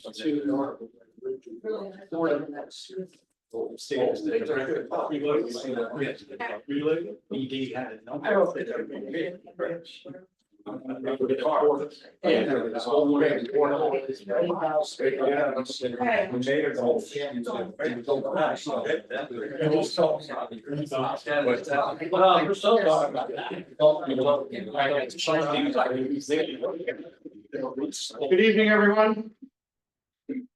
Good evening, everyone.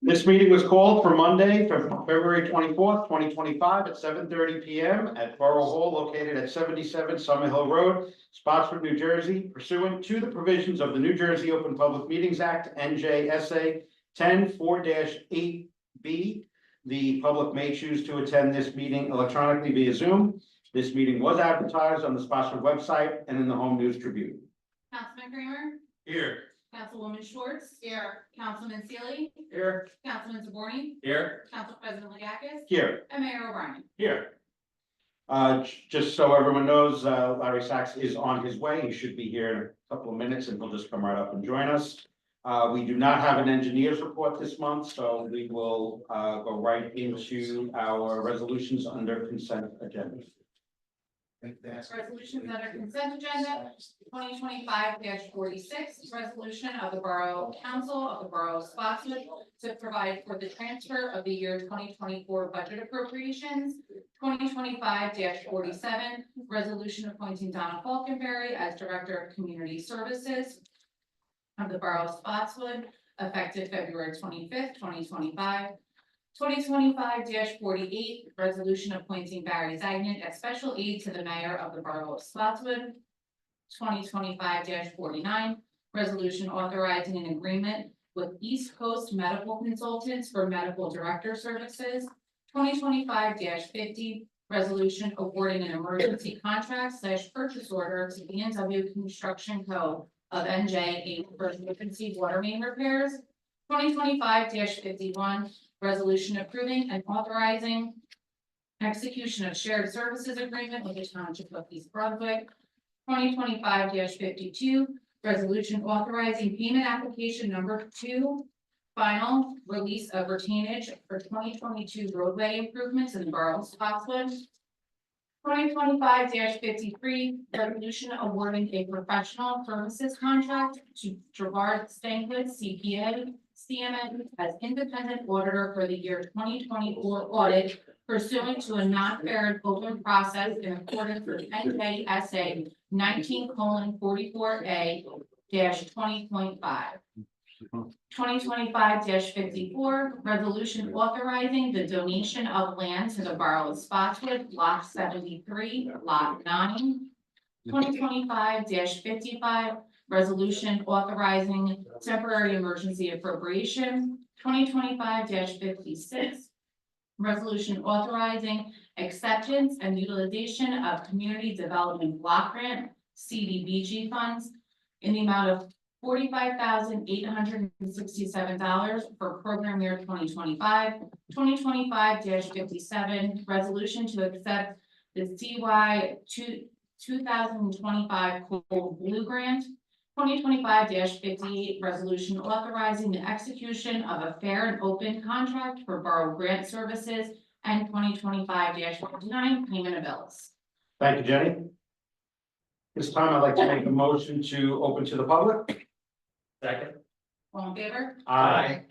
This meeting was called for Monday, February 24th, 2025 at 7:30 p.m. at Borough Hall located at 77 Summer Hill Road, Spotswood, New Jersey, pursuant to the provisions of the New Jersey Open Public Meetings Act, NJSA 10-4-8B. The public may choose to attend this meeting electronically via Zoom. This meeting was advertised on the Spotswood website and in the Home News Tribune. Councilman Kramer? Here. Councilwoman Schwartz? Here. Councilman Sealy? Here. Councilman Zaborni? Here. Council President Legakis? Here. And Mayor O'Brien. Here. Just so everyone knows, Larry Sachs is on his way. He should be here in a couple of minutes and he'll just come right up and join us. We do not have an engineer's report this month, so we will go right into our resolutions under consent agenda. Resolutions under consent agenda, 2025-46, resolution of the Borough Council of the Borough of Spotswood to provide for the transfer of the year 2024 budget appropriations. 2025-47, resolution appointing Donna Falconberry as Director of Community Services of the Borough of Spotswood, effective February 25th, 2025. 2025-48, resolution appointing Barry Zagnit as special aide to the mayor of the Borough of Spotswood. 2025-49, resolution authorizing an agreement with East Coast Medical Consultants for medical director services. 2025-50, resolution awarding an emergency contract / purchase order to B&W Construction Co. of NJ for emergency water main repairs. 2025-51, resolution approving and authorizing execution of shared services agreement with the Township of East Brunswick. 2025-52, resolution authorizing payment application number 2, final release of retainage for 2022 roadway improvements in the Borough of Spotswood. 2025-53, resolution awarding a professional services contract to Gerard Stanklin CPA CMN as independent auditor for the year 2024 audit pursuant to a non-fair and open process in accordance with NJSA 19:44A-20.5. 2025-54, resolution authorizing the donation of land to the Borough of Spotswood, Block 73, Lot 9. 2025-55, resolution authorizing temporary emergency appropriation. 2025-56, resolution authorizing acceptance and utilization of community development block grant CDBG funds in the amount of $45,867 for program year 2025. 2025-57, resolution to accept the CY 2025 Cold Blue Grant. 2025-58, resolution authorizing the execution of a fair and open contract for borough grant services, and 2025-59, payment of bills. Thank you, Jenny. This time I'd like to make a motion to open to the public. Second. All in favor? Aye.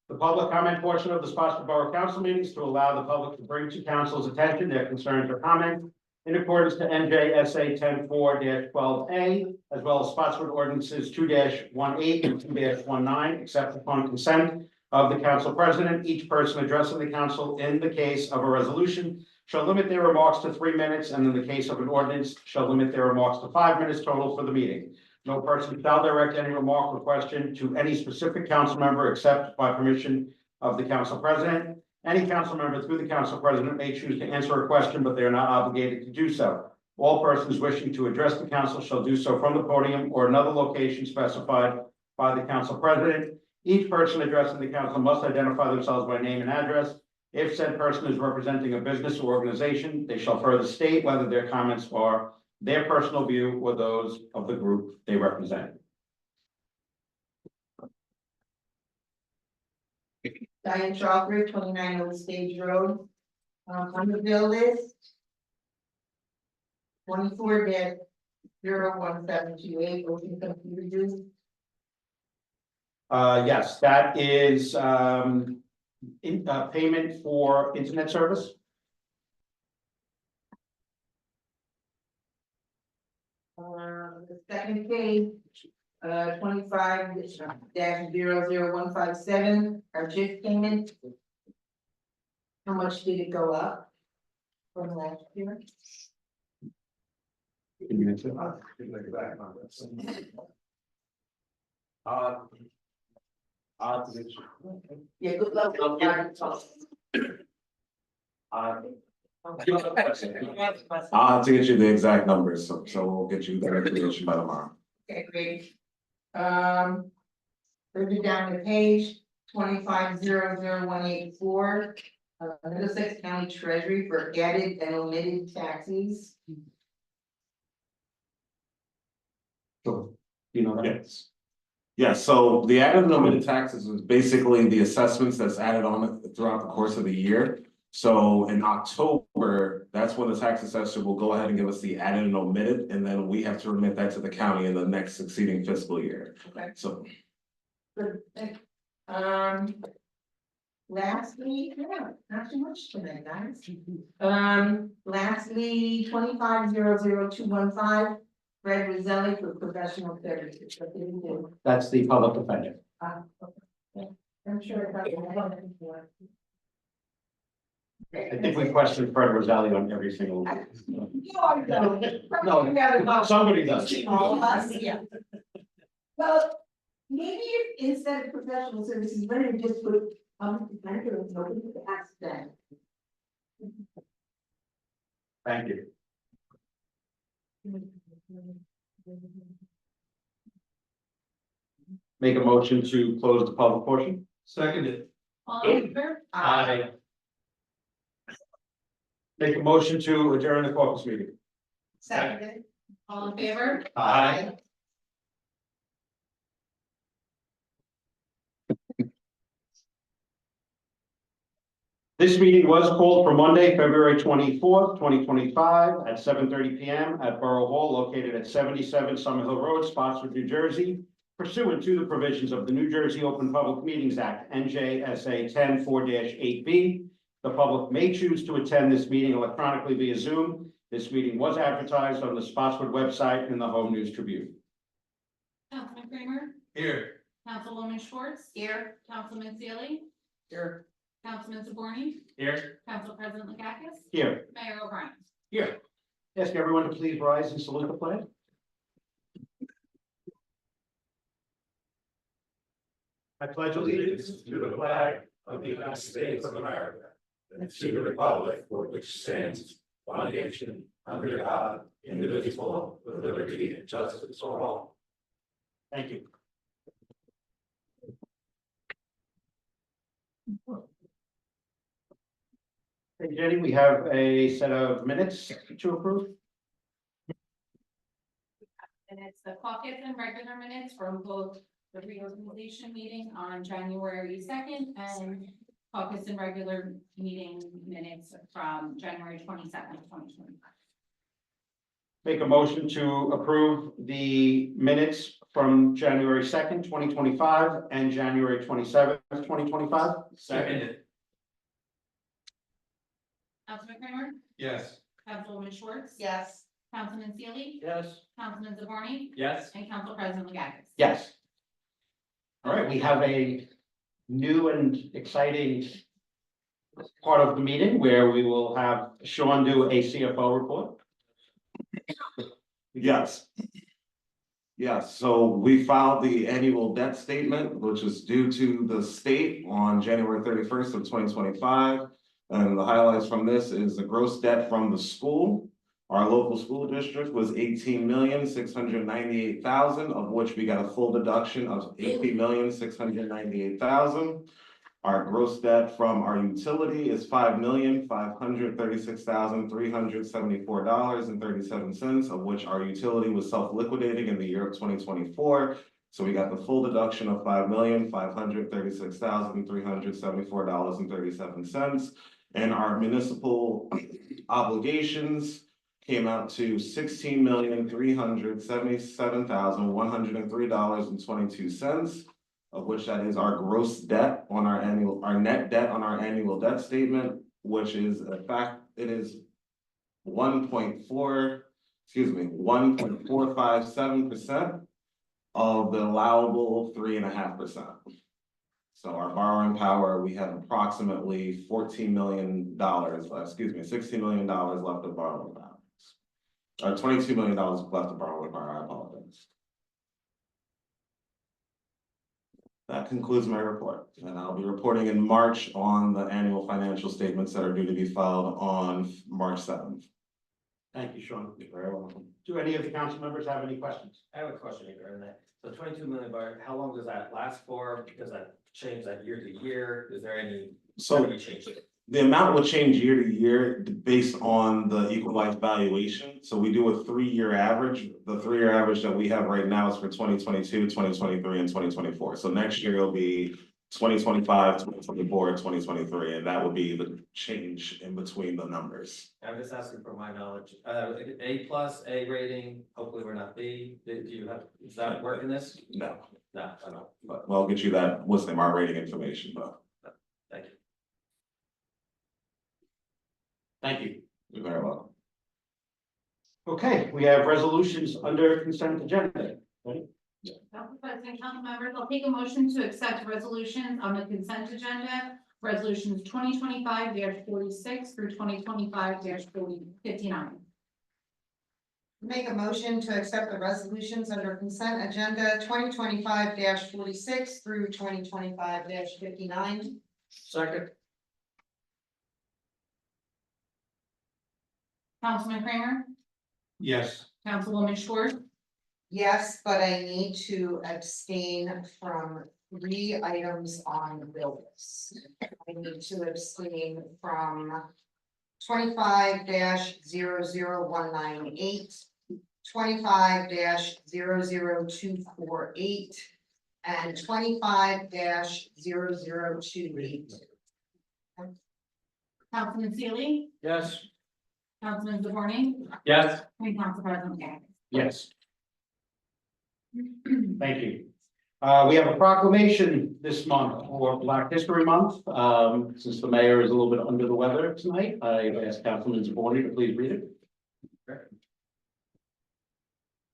The public comment portion of the Spotswood Borough Council meetings to allow the public to bring to council's attention their concerns or comments in accordance to NJSA 10-4-12A, as well as Spotswood ordinances 2-18 and 2-19, except upon consent of the council president. Each person addressing the council in the case of a resolution shall limit their remarks to 3 minutes, and in the case of an ordinance shall limit their remarks to 5 minutes total for the meeting. No person shall direct any remark or question to any specific council member except by permission of the council president. Any council member through the council president may choose to answer a question, but they are not obligated to do so. All persons wishing to address the council shall do so from the podium or another location specified by the council president. Each person addressing the council must identify themselves by name and address. If said person is representing a business or organization, they shall further state whether their comments are their personal view or those of the group they represent. Diane Chalker, 29 Old Stage Road. On the bill list. 24-01728, open computer use. Yes, that is, payment for internet service. The second page, 25-00157, our JIF payment. How much did it go up from last year? Yeah, good luck. I'll have to get you the exact numbers, so we'll get you the information by tomorrow. Okay, great. Further down the page, 25-00184. Middlesex County Treasury for added and omitted taxes. So, you know that? Yes. Yeah, so the added and omitted taxes is basically the assessments that's added on throughout the course of the year. So in October, that's when the tax assessor will go ahead and give us the added and omitted, and then we have to remit that to the county in the next succeeding fiscal year. Okay. So, Good. Lastly, yeah, not too much tonight, guys. Lastly, 25-00215, Fred Roselli for professional services. What did he do? That's the public defender. Okay. I'm sure about that. I think we questioned Fred Roselli on every single one. No, Somebody does. all of us, yeah. Well, maybe if instead of professional services, better just put, manager of nobody to ask them. Thank you. Make a motion to close the public portion. Seconded. All in favor? Make a motion to adjourn the caucus meeting. Seconded. All in favor? Aye. This meeting was called for Monday, February 24th, 2025 at 7:30 PM at Borough Hall located at 77 Summerhill Road, Spotswood, New Jersey, pursuant to the provisions of the New Jersey Open Public Meetings Act, NJSA 10-4-8B. The public may choose to attend this meeting electronically via Zoom. This meeting was advertised on the Spotswood website and the Home News Tribune. Councilman Kramer? Here. Councilwoman Schwartz? Here. Councilman Sealy? Here. Councilman Zaborni? Here. Council President Legakis? Here. Mayor O'Brien? Here. Ask everyone to please rise and salute the flag. I pledge allegiance to the flag of the United States of America and to the republic for which stands one nation under God, indivisible, with liberty and justice for all. Thank you. Hey Jenny, we have a set of minutes to approve. And it's the caucus and regular minutes from both the reorganization meeting on January 2nd and caucus and regular meeting minutes from January 22nd, 2025. Make a motion to approve the minutes from January 2nd, 2025 and January 27th, 2025. Seconded. Councilman Kramer? Yes. Councilwoman Schwartz? Yes. Councilman Sealy? Yes. Councilman Zaborni? Yes. And Council President Legakis? Yes. All right, we have a new and exciting part of the meeting where we will have Sean do a CFO report. yes. Yes, so we filed the annual debt statement, which is due to the state on January 31st of 2025. And the highlights from this is the gross debt from the school. Our local school district was 18,698,000, of which we got a full deduction of 18,698,000. Our gross debt from our utility is $5,536,374.37, of which our utility was self-liquidating in the year of 2024. So we got the full deduction of $5,536,374.37. And our municipal obligations came out to $16,377,103.22. Of which that is our gross debt on our net debt on our annual debt statement, which is it is 1.457% of the allowable 3.5%. So our borrowing power, we have approximately $16 million left of borrowing power. $22 million left of borrowing power, I apologize. That concludes my report, and I'll be reporting in March on the annual financial statements that are due to be filed on March 7th. Thank you, Sean. You're very welcome. Do any of the council members have any questions? I have a question regarding that. So 22 million bar, how long does that last for? Does that change that year to year? Is there any? So how do you change it? the amount will change year to year based on the equalized valuation. So we do a 3-year average. The 3-year average that we have right now is for 2022, 2023, and 2024. So next year it'll be 2025, 2024, and 2023, and that will be the change in between the numbers. I'm just asking for my knowledge. A plus, A rating, hopefully we're not B. Do you have, does that work in this? No, No, I don't. but we'll get you that, what's the our rating information, but Thank you. Thank you. you're very welcome. Okay, we have resolutions under consent agenda. Ready? Council President, council members, I'll take a motion to accept resolutions on the consent agenda. Resolutions 2025-46 through 2025-59. Make a motion to accept the resolutions under consent agenda 2025-46 through 2025-59. Second. Councilman Kramer, Yes. Councilwoman Schwartz, Yes, but I need to abstain from 3 items on the bill list. I need to abstain from 25-00198, 25-00248, and 25-0028. Councilman Sealy, Yes. Councilman Zaborni, Yes. and Council President Gang. Yes. Thank you. We have a proclamation this month for Black History Month. Since the mayor is a little bit under the weather tonight, I ask Councilman Zaborni to please read it.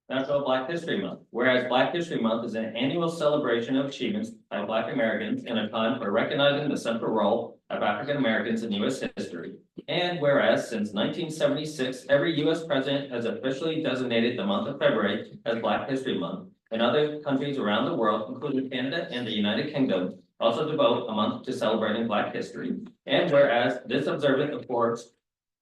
National Black History Month. Whereas Black History Month is an annual celebration of achievements by Black Americans in a time for recognizing the central role of African Americans in U.S. history. And whereas since 1976, every U.S. president has officially designated the month of February as Black History Month, and other countries around the world, including Canada and the United Kingdom, also devote a month to celebrating Black history. And whereas this observance affords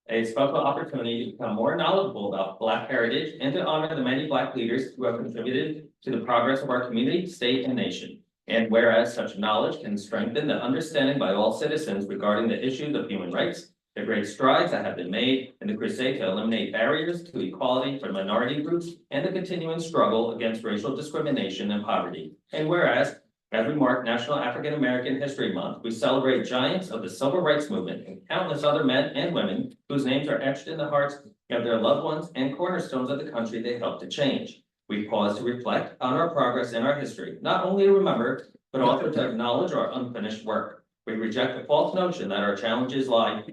a special opportunity to become more knowledgeable about Black heritage and to honor the many Black leaders who have contributed to the progress of our community, state, and nation. And whereas such knowledge can strengthen the understanding by all citizens regarding the issues of human rights, the great strides that have been made in the crusade to eliminate barriers to equality for minority groups and the continuing struggle against racial discrimination and poverty. And whereas, as we mark National African American History Month, we celebrate giants of the civil rights movement and countless other men and women whose names are etched in the hearts of their loved ones and cornerstones of the country they helped to change. We pause to reflect on our progress in our history, not only to remember, but also to acknowledge our unfinished work. We reject the false notion that our challenges lie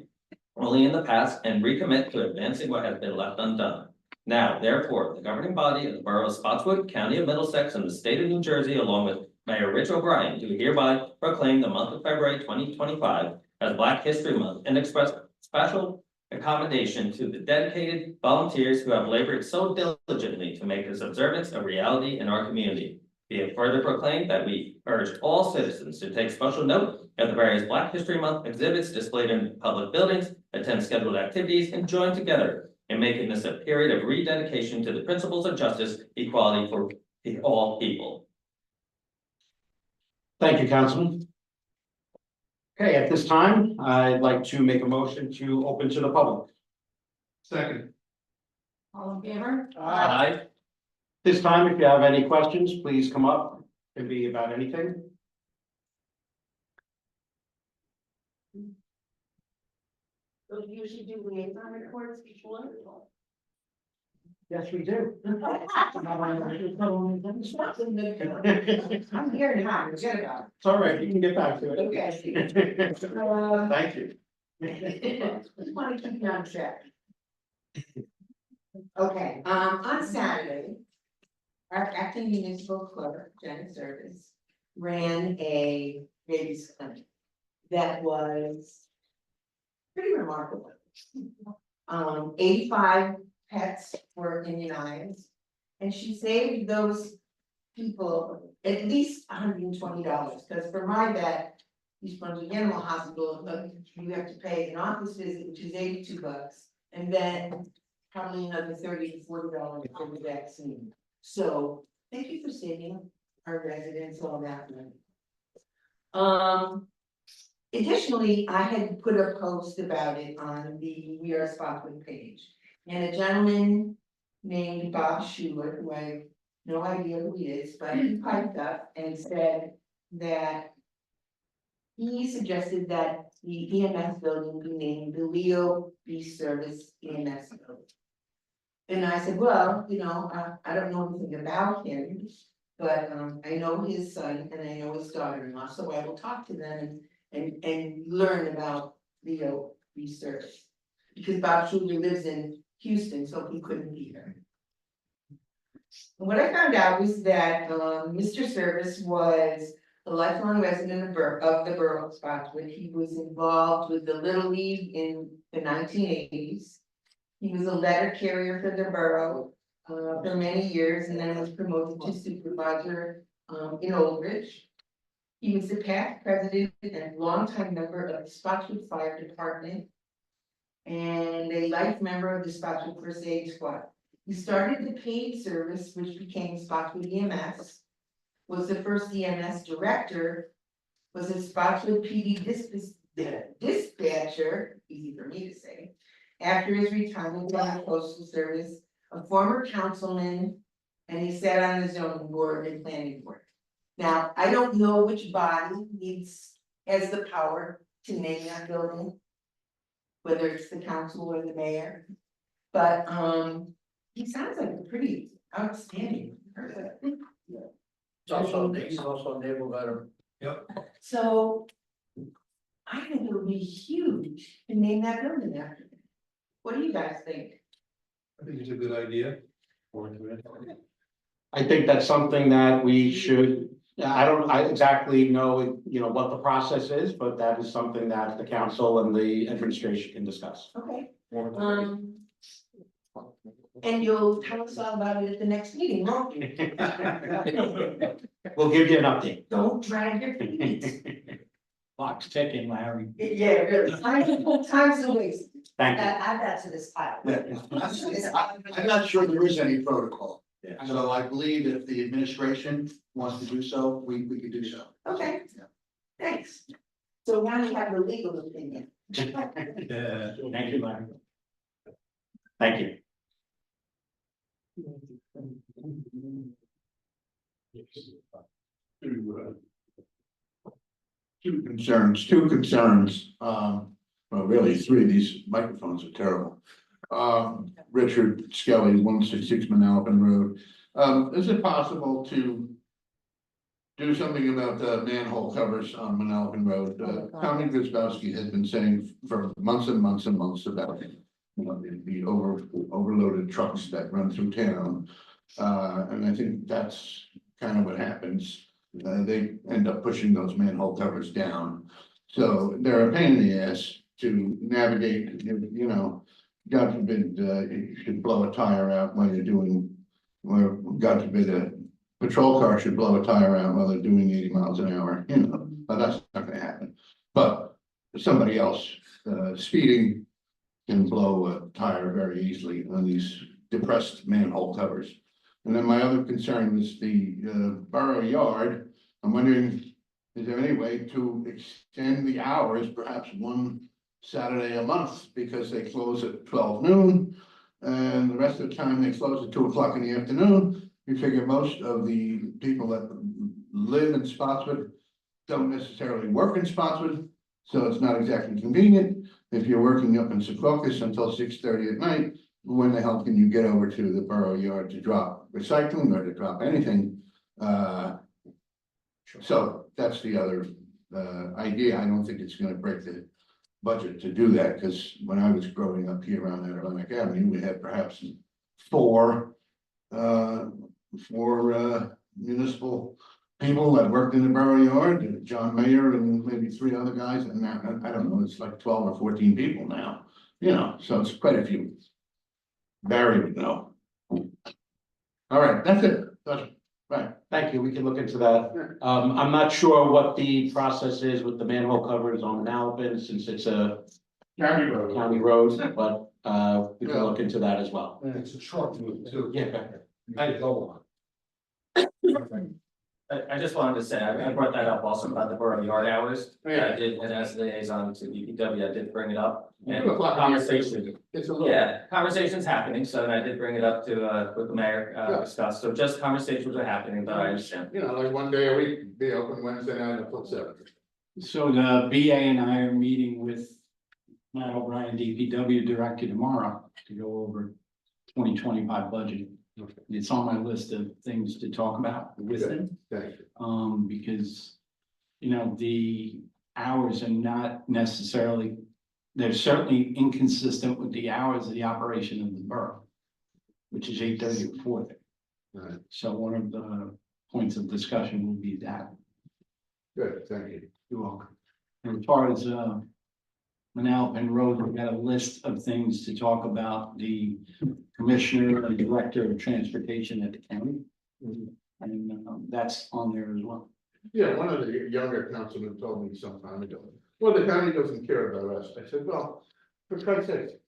only in the past and recommit to advancing what has been left undone. Now, therefore, the governing body of the Borough of Spotswood, County of Middlesex, and the state of New Jersey, along with Mayor Rich O'Brien, do hereby proclaim the month of February 2025 as Black History Month and express special accommodation to the dedicated volunteers who have labored so diligently to make this observance a reality in our community. Be it further proclaimed that we urge all citizens to take special note of the various Black History Month exhibits displayed in public buildings, attend scheduled activities, and join together in making this a period of rededication to the principles of justice, equality for all people. Thank you, Councilman. Okay, at this time, I'd like to make a motion to open to the public. Second. All in favor? Aye. This time, if you have any questions, please come up. Can be about anything. So you usually do liaison reports before? Yes, we do. I'm here now, forget about It's all right, you can get back to it. it. Okay. Thank you. Just want to keep you on track. Okay, on Saturday, our acting municipal clerk, Jen Service, ran a babies clinic that was pretty remarkable. 85 pets were immunized, and she saved those people at least $120, because for my vet, East Brunswick Animal Hospital, you have to pay an office visit, which is $82, and then probably another $30 to $40 for the vaccine. So thank you for saving our residents all that money. Additionally, I had put a post about it on the We Are Spotswood page. And a gentleman named Bob Schuler, who I have no idea who he is, but he piped up and said that he suggested that the EMS building be named the Leo B Service EMS building. And I said, well, you know, I don't know anything about him, but I know his son and I know his daughter-in-law, so I will talk to them and learn about Leo B Service. Because Bob Schuler lives in Houston, so he couldn't be here. And what I found out was that Mr. Service was a lifelong resident of the Borough of Spotswood. He was involved with the Little League in the 1980s. He was a letter carrier for the borough for many years, and then was promoted to supervisor in Old Ridge. He was the past president and longtime member of the Spotswood Fire Department and a life member of the Spotswood First Aid Squad. He started the paid service, which became Spotswood EMS, was the first EMS director, was a Spotswood PD dispatcher, easy for me to say, after his retirement from the Postal Service, a former councilman, and he sat on the zoning board and planning board. Now, I don't know which body has the power to name that building, whether it's the council or the mayor, but he sounds like a pretty outstanding person. He's also a naval veteran. So I think it would be huge to name that building after him. What do you guys think? I think it's a good idea. I think that's something that we should, I exactly know, you know, what the process is, but that is something that the council and the administration can discuss. Okay, and you'll tell us all about it at the next meeting, won't you? We'll give you an update. Don't drag your feet. Clock's ticking, Larry. Yeah, really, time's a waste. Thank you. Add that to this pile. I'm not sure there is any protocol. Yeah. So I believe if the administration wants to do so, we could do so. Okay, thanks. So now you have the legal opinion. Thank you, Larry. Thank you. Two concerns, well, really, three, these microphones are terrible. Richard Skelly, 166 Manalapan Road. Is it possible to do something about the manhole covers on Manalapan Road? Tommy Grzbowski has been saying for months and months and months about, you know, the overloaded trucks that run through town. And I think that's kind of what happens. They end up pushing those manhole covers down. So they're a pain in the ass to navigate, you know, God forbid, you should blow a tire out while you're doing, or God forbid, a patrol car should blow a tire out while they're doing 80 miles an hour, you know, but that's not gonna happen. But somebody else, speeding can blow a tire very easily on these depressed manhole covers. And then my other concern is the borough yard. I'm wondering, is there any way to extend the hours, perhaps one Saturday a month, because they close at 12 noon. And the rest of the time they close at 2 o'clock in the afternoon. You figure most of the people that live in Spotswood don't necessarily work in Spotswood, so it's not exactly convenient. If you're working up in Secaucus until 6:30 at night, when the hell can you get over to the borough yard to drop recycling or to drop anything? So that's the other idea. I don't think it's gonna break the budget to do that, because when I was growing up here around Atlantic Avenue, we had perhaps four municipal people that worked in the borough yard, John Mayer and maybe three other guys, and now, I don't know, it's like 12 or 14 people now, you know, so it's quite a few. Barry would know. All right, that's it. Right. Thank you, we can look into that. I'm not sure what the process is with the manhole covers on Manalapan, since it's a County county road, but we can look into that as well. And it's a short move too. Yeah. I go on. I just wanted to say, I brought that up also about the borough yard hours. Yeah. I did, and as liaison to DPW, I did bring it up. And 2 o'clock. conversation, It's a little. yeah, conversations happening, so I did bring it up to, with the mayor, Yeah. discuss, so just conversations are happening, but I understand. You know, like one day a week, be open Wednesday night until 7. So the BA and I are meeting with Matt O'Brien, DPW Director tomorrow to go over 2025 budget. It's on my list of things to talk about with him, Thank you. because, you know, the hours are not necessarily, they're certainly inconsistent with the hours of the operation of the borough, which is 8:30 to 4:30. Right. So one of the points of discussion will be that. Good, thank you. You're welcome. And as far as Manalapan Road, we've got a list of things to talk about, the commissioner and director of transportation at the county. And that's on there as well. Yeah, one of the younger councilmen told me some time ago, well, the county doesn't care about us. I said, well, for Christ's sake,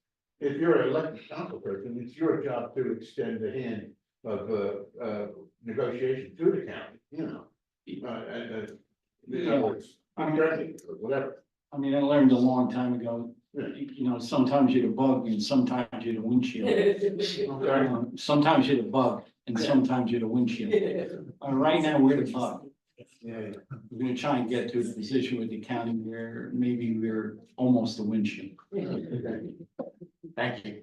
if you're an elected council person, it's your job to extend the hand of negotiation to the county, you know. In other words, I'm ready, or whatever. I mean, I learned a long time ago, you know, sometimes you're the bug and sometimes you're the windshield. Sometimes you're the bug and sometimes you're the windshield. Right now, we're the bug. Yeah. We're gonna try and get to a position with the county where maybe we're almost the windshield. Thank you.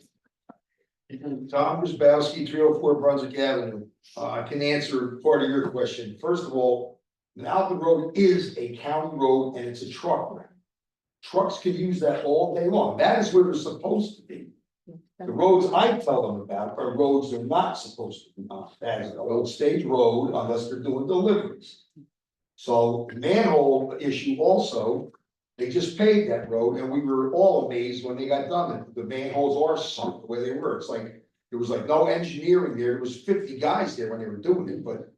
Tom Brzezowski, 304 Brunswick Avenue. I can answer part of your question. First of all, Manalapan Road is a county road and it's a truck route. Trucks can use that all day long. That is where they're supposed to be. The roads I tell them about are roads they're not supposed to be on. That is an old stage road unless they're doing deliveries. So manhole issue also, they just paved that road and we were all amazed when they got done. The manholes are sunk the way they were. It's like, there was like no engineering there. There was 50 guys there when they were doing it, but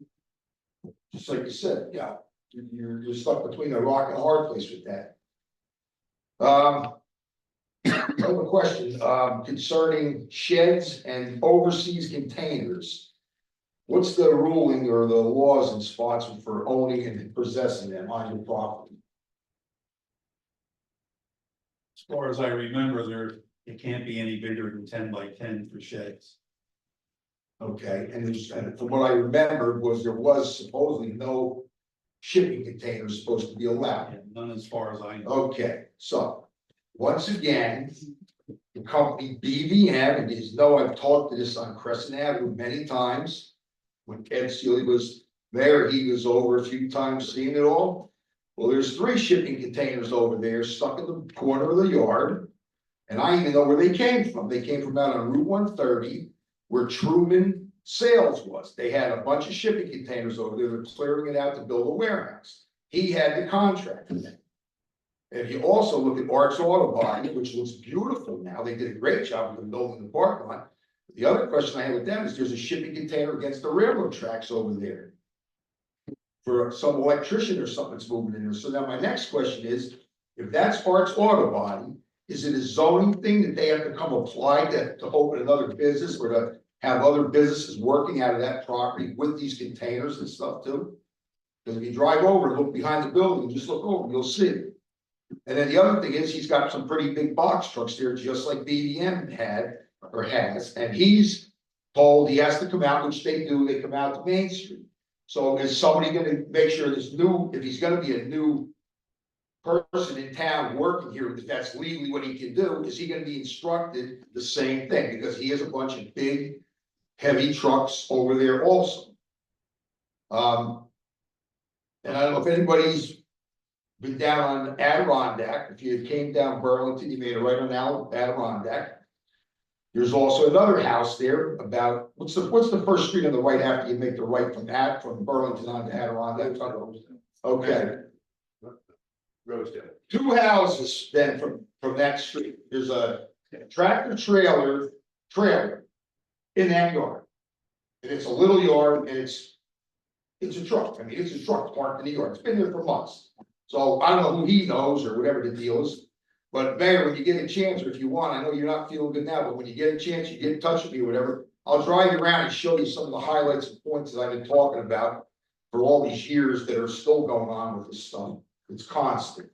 just like you said, yeah, you're stuck between a rock and a hard place with that. I have a question, concerning sheds and overseas containers. What's the ruling or the laws in Spotswood for owning and possessing them on your property? As far as I remember, it can't be any bigger than 10 by 10 for sheds. Okay, and from what I remembered was there was supposedly no shipping containers supposed to be allowed. And none as far as I know. Okay, so, once again, the company BVM, and you know I've talked to this on Crescent Avenue many times. When Ed Seeley was there, he was over a few times seeing it all. Well, there's 3 shipping containers over there stuck in the corner of the yard. And I even know where they came from. They came from out on Route 130, where Truman Sales was. They had a bunch of shipping containers over there. They're clearing it out to build a warehouse. He had the contract with them. If you also look at Arts Auto Body, which looks beautiful now, they did a great job with the building the parking lot. The other question I have with them is there's a shipping container against the railroad tracks over there. For some electrician or something that's moving in there. So now my next question is, if that's Arts Auto Body, is it a zoning thing that they have to come apply to open another business or to have other businesses working out of that property with these containers and stuff too? Because if you drive over and look behind the building, just look over, you'll see it. And then the other thing is he's got some pretty big box trucks there, just like BVM had or has, and he's told he has to come out, which they do, they come out to Main Street. So is somebody gonna make sure this new, if he's gonna be a new person in town working here, if that's legally what he can do, is he gonna be instructed the same thing? Because he has a bunch of big, heavy trucks over there also. And I don't know if anybody's been down on Adirondack. If you came down Burlington, you made a right on Adirondack. There's also another house there about, what's the first street on the right after you make the right from Burlington onto Adirondack? Okay, Rosedale. two houses then from that street. There's a tractor trailer in that yard. And it's a little yard and it's a truck. I mean, it's a truck parked in the yard. It's been there for months. So I don't know who he knows or whatever the deal is. But Mayor, when you get a chance, or if you want, I know you're not feeling good now, but when you get a chance, you get in touch with me or whatever. I'll drive you around and show you some of the highlights and points that I've been talking about for all these years that are still going on with this stuff. It's constant.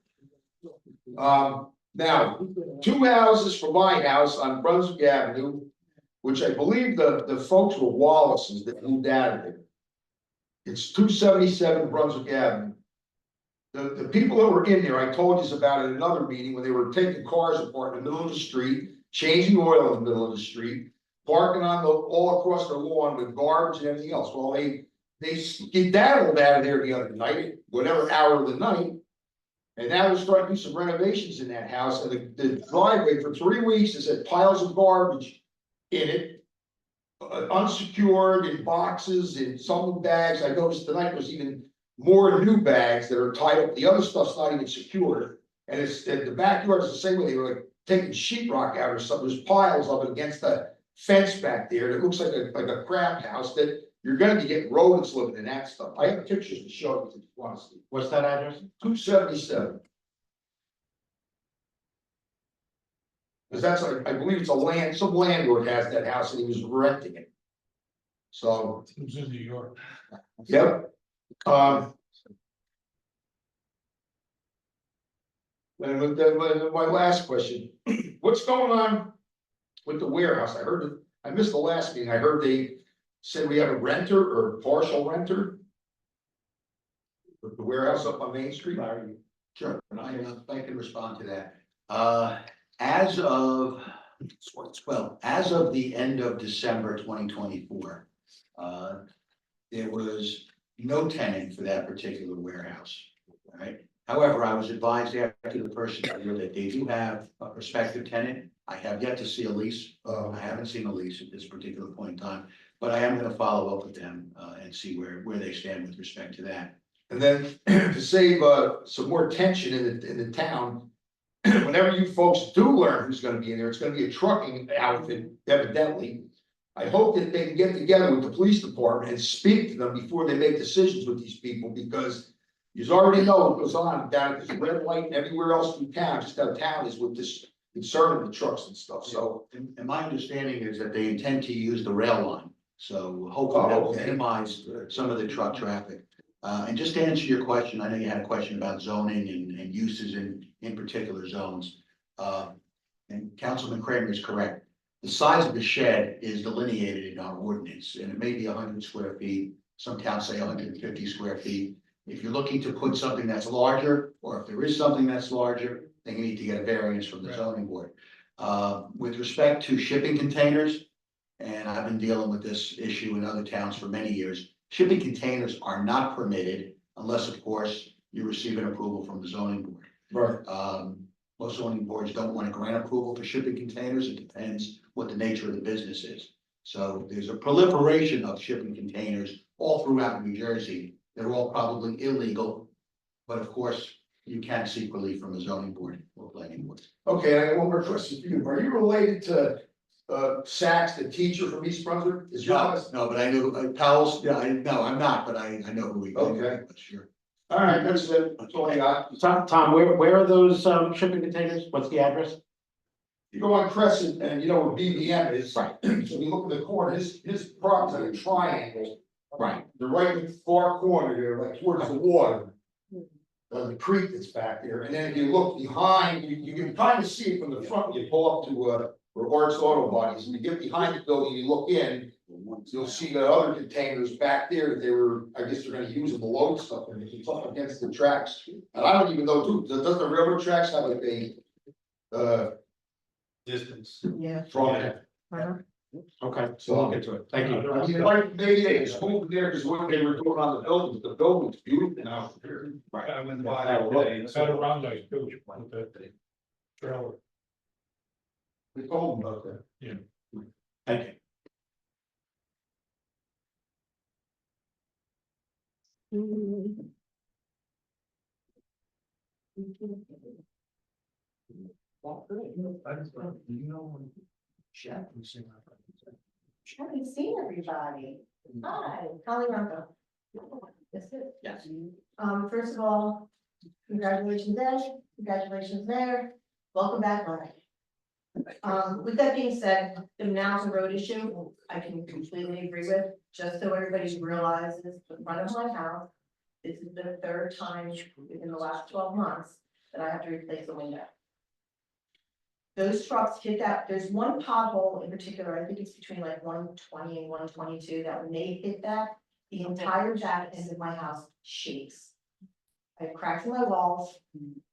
Now, two houses from my house on Brunswick Avenue, which I believe the folks were Wallace's that moved out of there. It's 277 Brunswick Avenue. The people that were in there, I told you about in another meeting, when they were taking cars apart in the middle of the street, changing oil in the middle of the street, parking all across the lawn with garbage and everything else. Well, they skedaddled out of there the other night, whatever hour of the night. And now they're starting to do some renovations in that house, and the driveway for 3 weeks has had piles of garbage in it. Unsecured in boxes, in some bags. I noticed tonight there's even more new bags that are tied up. The other stuff's not even secured. And the backyard is the same way. They were like taking sheetrock out or something. There's piles of it against the fence back there. It looks like a crab house that you're gonna be getting rodents living in that stuff. I have pictures to show you if you want to see. What's that address? 277. Cause that's I believe it's some landlord has that house and he was renting it. So. It was in New York. Yep. And with my last question, what's going on with the warehouse? I missed the last meeting. I heard they said we have a renter or partial renter. With the warehouse up on Main Street. Sure, and I can respond to that. As of the end of December 2024, there was no tenant for that particular warehouse, right? However, I was advised after the first year that they do have a prospective tenant. I have yet to see a lease. I haven't seen a lease at this particular point in time, but I am going to follow up with them and see where they stand with respect to that. And then to save some more tension in the town, whenever you folks do learn who's gonna be in there, it's gonna be a trucking outfit, evidently. I hope that they can get together with the police department and speak to them before they make decisions with these people, because you already know what goes on down at this red light and everywhere else in town, just how town is with this concern of the trucks and stuff, so. And my understanding is that they intend to use the rail line, so hopefully that will minimize some of the truck traffic. And just to answer your question, I know you had a question about zoning and uses in particular zones. And Councilman Kramer is correct. The size of the shed is delineated in our ordinance, and it may be 100 square feet. Some towns say 150 square feet. If you're looking to put something that's larger, or if there is something that's larger, then you need to get a variance from the zoning board. With respect to shipping containers, and I've been dealing with this issue in other towns for many years, shipping containers are not permitted unless, of course, you receive an approval from the zoning board. Right. Most zoning boards don't want to grant approval for shipping containers. It depends what the nature of the business is. So there's a proliferation of shipping containers all throughout New Jersey. They're all probably illegal, but of course, you can seek relief from the zoning board or planning board. Okay, I got one more question for you. Are you related to Sachs, the teacher from East Brunswick? No, but I know Powell's, no, I'm not, but I know who we. Okay. Sure. All right, that's it. That's all I got. Tom, where are those shipping containers? What's the address? You go on Crescent and you know where BVM is. Right. So you look in the corner, his property's like a triangle. Right. They're right in the far corner there, like towards the water. The creek that's back there. And then if you look behind, you can kind of see it from the front. You pull up to where Art's Auto Bodies, and you get behind the building, you look in, You'll see the other containers back there that they were, I guess they're gonna use them to load stuff, and it's up against the tracks. And I don't even know, too, does the railroad tracks have like a, Distance. Yeah. from Okay, so look into it. Thank you. I mean, like, maybe they just moved there, because when they were doing on the building's beautiful now. Right. I went by that day. It's got around those too, with the trailer. We told them about that. Thank you. Haven't seen everybody. Hi, Holly Ronco. That's it. Yes. First of all, congratulations, Ed, congratulations, Mayor, welcome back, Mike. With that being said, the now the road issue, I can completely agree with, just so everybody realizes, the front of my house. This is the third time in the last 12 months that I have to replace a window. Those trucks hit that, there's one pothole in particular, I think it's between like 120 and 122, that when they hit that, the entire back end of my house shakes. I have cracks in my walls,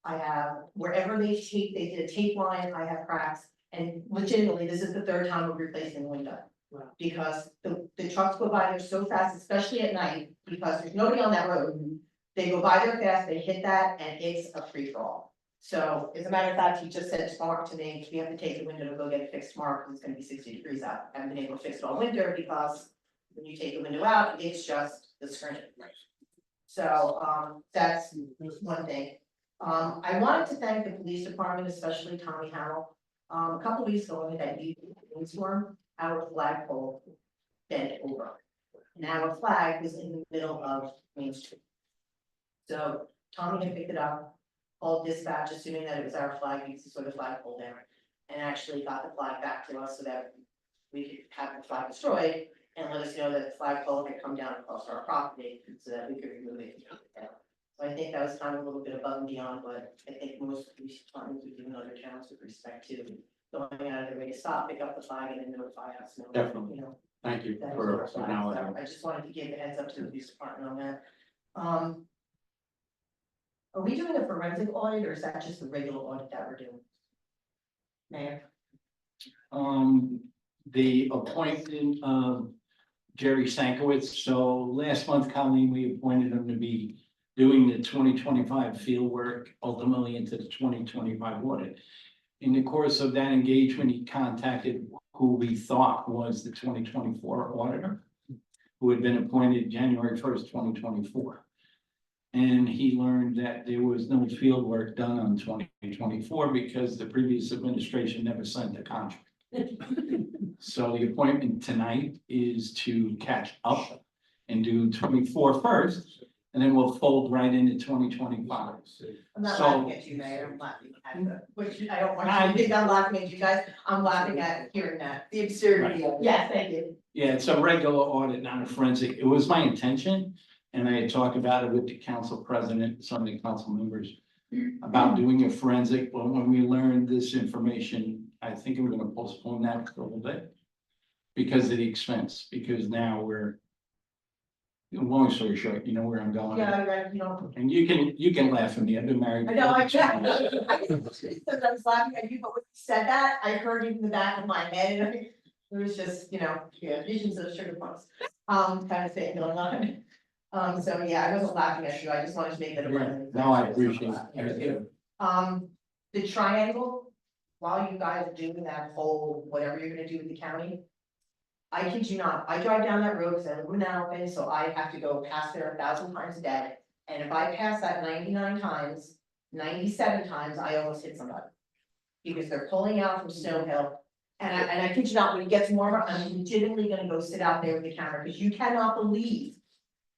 I have, wherever they did a tape line, I have cracks. And legitimately, this is the third time we're replacing the window. Because the trucks go by there so fast, especially at night, because there's nobody on that road. They go by there fast, they hit that, and it's a free for all. So as a matter of fact, he just said tomorrow to me, we have to take the window to go get it fixed tomorrow, because it's gonna be 60 degrees out. I haven't been able to fix it all winter, because when you take the window out, it's just the screen. So, that's one thing. I wanted to thank the police department, especially Tommy Howell. A couple weeks ago, when that storm, our flagpole bent over. And our flag was in the middle of Main Street. So Tommy had picked it up, called dispatch, assuming that it was our flag, because he saw the flagpole there. And actually got the flag back to us so that we could have the flag destroyed and let us know that the flagpole had come down across our property so that we could remove it. So I think that was kind of a little bit above and beyond what I think most police departments would do in other towns with respect to going out of their way to stop, pick up the flag and then notify us. Definitely. You know, Thank you that for was our flag. acknowledging. So I just wanted to give a heads up to the police department on that. Are we doing a forensic audit or is that just the regular audit that we're doing? Mayor? The appointment of Jerry Sankowitz, so last month, Colleen, we appointed him to be doing the 2025 field work, ultimately into the 2025 audit. In the course of that engagement, he contacted who we thought was the 2024 auditor, who had been appointed January 1st, 2024. And he learned that there was no field work done on 2024 because the previous administration never signed the contract. So the appointment tonight is to catch up and do 24 first, and then we'll fold right into 2025. I'm not So- laughing at you, Mayor, I'm laughing at the, which I don't want you to think I'm laughing at you guys, I'm laughing at hearing that, the absurdity of it. Yes, thank you. Yeah, it's a regular audit, not a forensic. It was my intention, and I had talked about it with the council president, some of the council members, about doing a forensic, but when we learned this information, I think we're gonna postpone that for a little bit. Because of the expense, because now we're. Long story short, you know where I'm going. Yeah, right, you know. And you can laugh at me, I've been married. I know, I was laughing at you, but when you said that, I heard it in the back of my head, and it was just, you know, yeah, visions of sugar plums. Kind of thing going on. So yeah, I wasn't laughing at you, I just wanted to make that. No, I appreciate it. The triangle, while you guys are doing that whole, whatever you're gonna do with the county. I kid you not, I drive down that road because I live in Alphen, so I have to go past there 1,000 times a day. And if I pass that 99 times, 97 times, I almost hit somebody. Because they're pulling out from Snow Hill. And I kid you not, when it gets warmer, I'm legitimately gonna go sit out there with the camera, because you cannot believe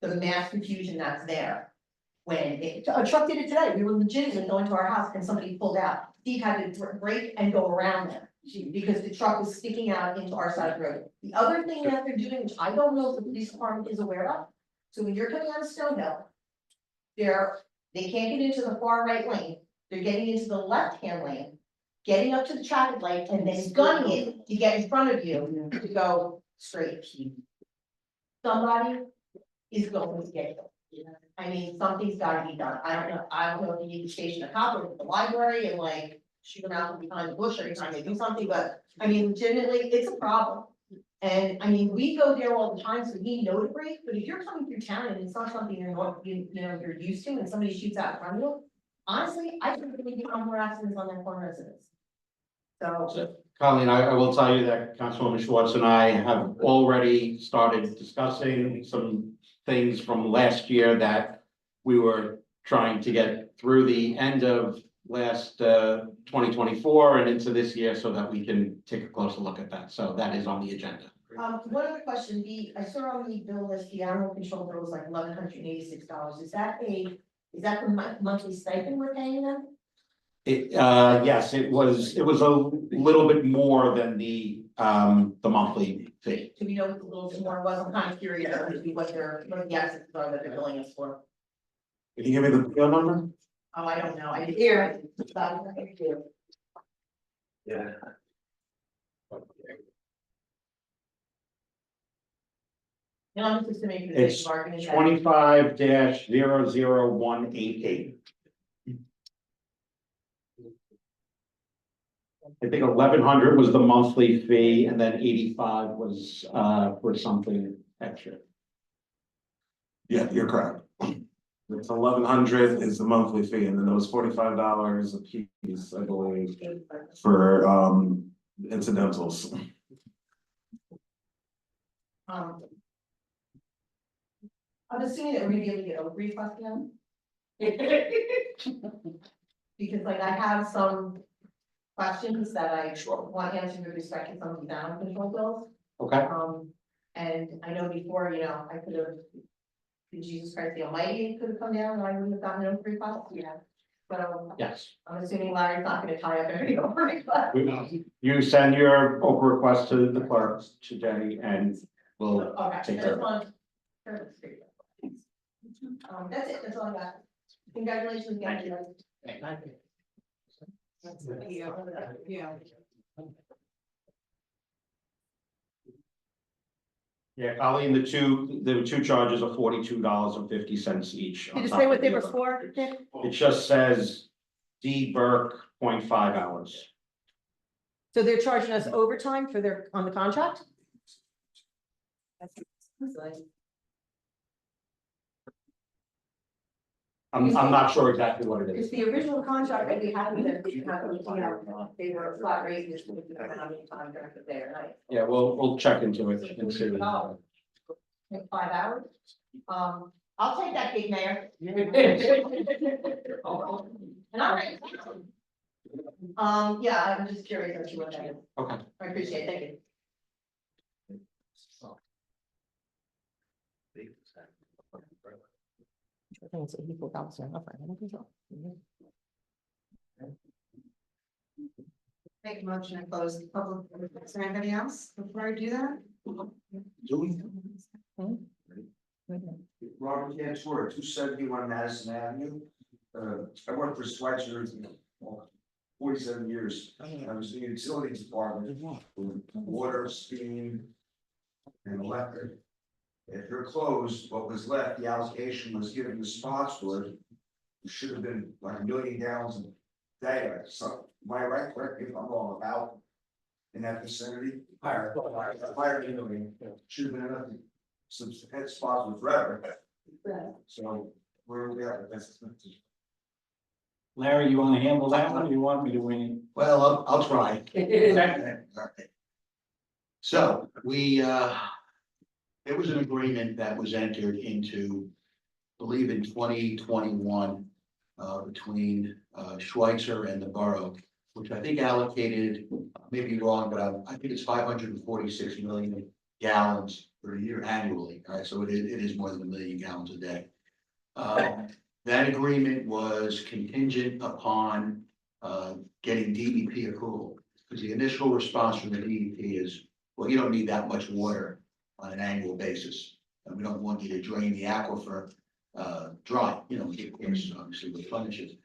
the mass confusion that's there. When a truck did it today, we were legitimately going to our house and somebody pulled out. Steve had to brake and go around them because the truck was sticking out into our side of the road. The other thing that they're doing, which I don't know if the police department is aware of, so when you're coming out of Stone Hill, they can't get into the far right lane, they're getting into the left-hand lane, getting up to the traffic light and then gunning it to get in front of you to go straight P. Somebody is going to get killed. I mean, something's gotta be done. I don't know if you need to station a cop or the library and like shoot them out from behind the bush or you're trying to do something, but I mean, legitimately, it's a problem. And I mean, we go there all the time, so we know to break, but if you're coming through town and it's not something you're used to and somebody shoots out in front of you, honestly, I think we get more accidents on that corner residents. So, Colleen, I will tell you that Councilwoman Schwartz and I have already started discussing some things from last year that we were trying to get through the end of last 2024 and into this year so that we can take a closer look at that. So that is on the agenda. one other question, I saw on the bill list, the animal control bill was like $1,186. Is that the monthly stipend we're paying them? Yes, it was a little bit more than the monthly fee. Do we know what the little bit more was? I'm kind of curious to see what the assets are that they're billing us for. Can you give me the PO number? Oh, I don't know, I didn't hear it. Yeah. And I'm just assuming. It's 25-00188. I think 1,100 was the monthly fee and then 85 was for something extra. Yeah, you're correct. It's 1,100 is the monthly fee, and then there was $45 a piece, I believe, for incidentals. I'm assuming that we're gonna be able to get a refund then. Because like I have some questions that I want answered with respect to some of the animal control bills. Okay. And I know before, I could have, Jesus Christ the Almighty could have come down and I would have gotten no refund, But Yes. I'm assuming Larry's not gonna tie up every over request. You send your Oprah request to the clerk, to Jenny, and we'll Okay, take care of it. That's it, that's all I got. Congratulations again. Yeah, Colleen, the two charges are $42.50 each. Did you say what they were for, Dick? It just says D Burke 0.5 hours. So they're charging us overtime for on the contract? I'm not sure exactly what it It's is. the original contract that we had with them, they were a flat rate, just with the contract there, right? Yeah, we'll check into it and see. Like 5 hours. I'll take that gig, Mayor. And I'm ready. Yeah, I'm just curious as to what that is. Okay. I appreciate it, thank you. I think it's $84 an hour for animal control. Make a motion to close the public, is there anybody else before I do that? Do we? Robert Cantor, 271 Madison Avenue. I worked for Schweitzer 47 years. I was in the utilities department, water, steam, and electric. If they're closed, what was left, the allocation was given to Spotswood. It should have been like 1 million gallons a day. So, am I right? Correct me if I'm wrong, about in that vicinity. Higher, you know, should have been enough to some head spots with forever. So where are we at? That's. Larry, you want to handle that one, or you want me to win it? Well, I'll try. So there was an agreement that was entered into, I believe in 2021, between Schweitzer and the borough, which I think allocated, maybe wrong, but I think it's 546 million gallons per year annually. All right, so it is more than 1 million gallons a day. That agreement was contingent upon getting DEP approval, because the initial response from the DEP is, well, you don't need that much water on an annual basis, and we don't want you to drain the aquifer dry, of course, obviously with tonnages.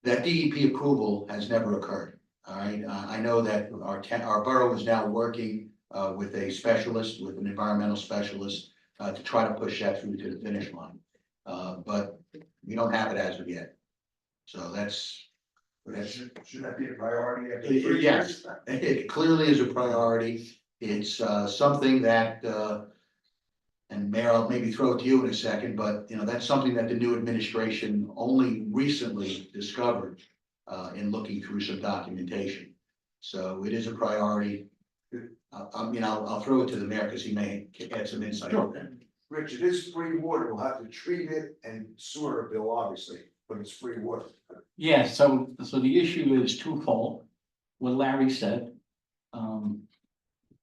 That DEP approval has never occurred. All right, I know that our borough is now working with a specialist, with an environmental specialist, to try to push that through to the finish line. But we don't have it as of yet. So that's, Should that be a priority after 3 years? yes, it clearly is a priority. It's something that, and Mayor, I'll maybe throw it to you in a second, but you know, that's something that the new administration only recently discovered in looking through some documentation. So it is a priority. I'll throw it to the mayor because he may add some insight on that. Rich, it is free water, we'll have to treat it and sewer bill, obviously, but it's free water. Yeah, so the issue is twofold. What Larry said.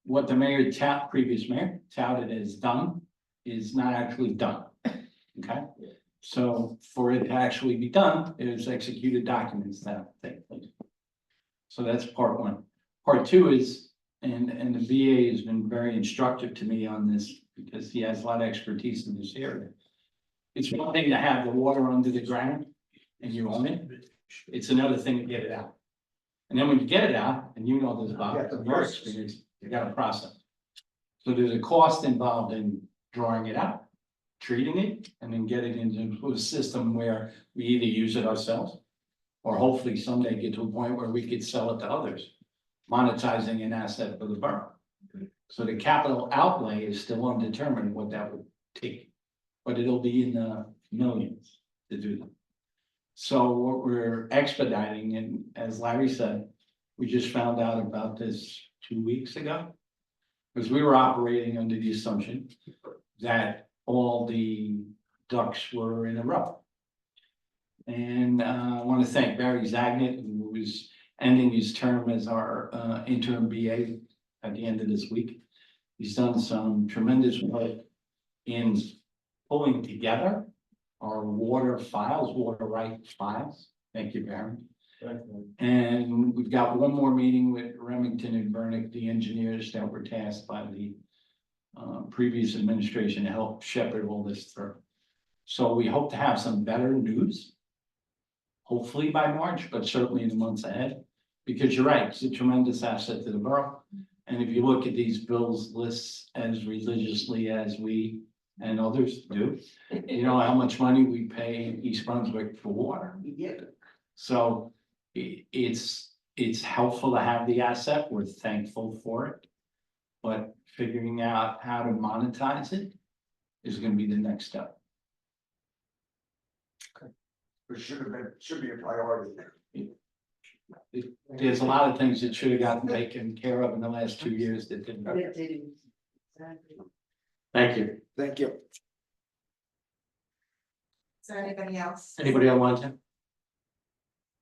What the previous mayor touted as done is not actually done. Okay, so for it to actually be done, there's executed documents that have to take place. So that's part one. Part two is, and the VA has been very instructive to me on this because he has a lot of expertise in this area. It's one thing to have the water under the ground and you own it. It's another thing to get it out. And then when you get it out, and you know this about your experience, you gotta process. So there's a cost involved in drawing it out, treating it, and then getting it into a system where we either use it ourselves. Or hopefully someday get to a point where we could sell it to others, monetizing an asset for the borough. So the capital outlay is still undetermined what that would take, but it'll be in the millions to do that. So what we're expediting, and as Larry said, we just found out about this 2 weeks ago. Because we were operating under the assumption that all the ducks were in a row. And I want to thank Barry Zagnit, who was ending his term as our interim BA at the end of this week. He's done some tremendous work in pulling together our water rights files. Thank you, Barry. And we've got one more meeting with Remington and Burnick, the engineers that were tasked by the previous administration to help shepherd all this through. So we hope to have some better news, hopefully by March, but certainly in the months ahead. Because you're right, it's a tremendous asset to the borough. And if you look at these bills lists as religiously as we and others do, you know how much money we pay in East Brunswick for water. So it's helpful to have the asset. We're thankful for it. But figuring out how to monetize it is going to be the next step. It should be a priority. There's a lot of things that should have gotten taken care of in the last 2 years that didn't. Thank you. Thank you. Is there anybody else? Anybody else want to?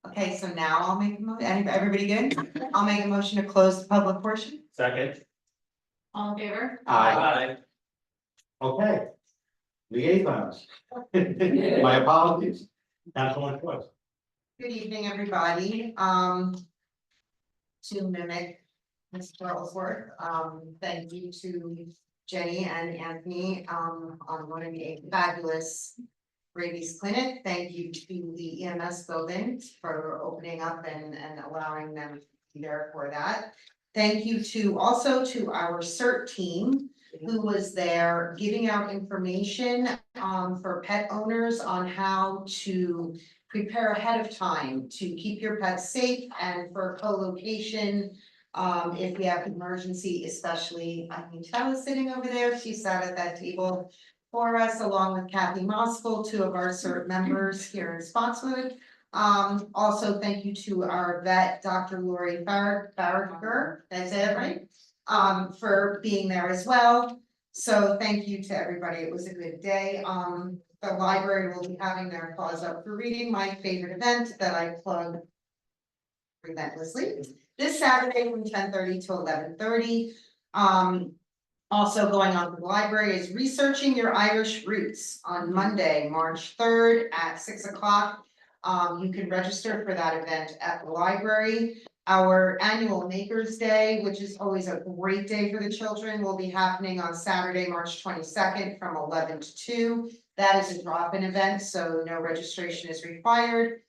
Okay, so now I'll make a motion. Everybody good? I'll make a motion to close the public portion. Second. All in favor? Aye. Okay. Liaisons. My apologies. Councilman Schwartz. Good evening, everybody. To mimic Ms. Ellsworth, thank you to Jenny and Anthony, on running a fabulous rabies clinic. Thank you to the EMS building for opening up and allowing them to be there for that. Thank you also to our CERT team who was there giving out information for pet owners on how to prepare ahead of time to keep your pets safe and for co-location. If we have emergency, especially, I mean, Tel is sitting over there. She sat at that table for us along with Kathy Moskell, 2 of our CERT members here in Spotswood. Also, thank you to our vet, Dr. Lori Farrager, that's it, right? For being there as well. So thank you to everybody. It was a good day. The library will be having their Claws Up for Reading, my favorite event that I plug relentlessly. This Saturday from 10:30 to 11:30. Also going on to the library is Researching Your Irish Roots on Monday, March 3rd at 6 o'clock. You can register for that event at the library. Our annual Makers Day, which is always a great day for the children, will be happening on Saturday, March 22nd from 11 to 2. That is a drop-in event, so no registration is required.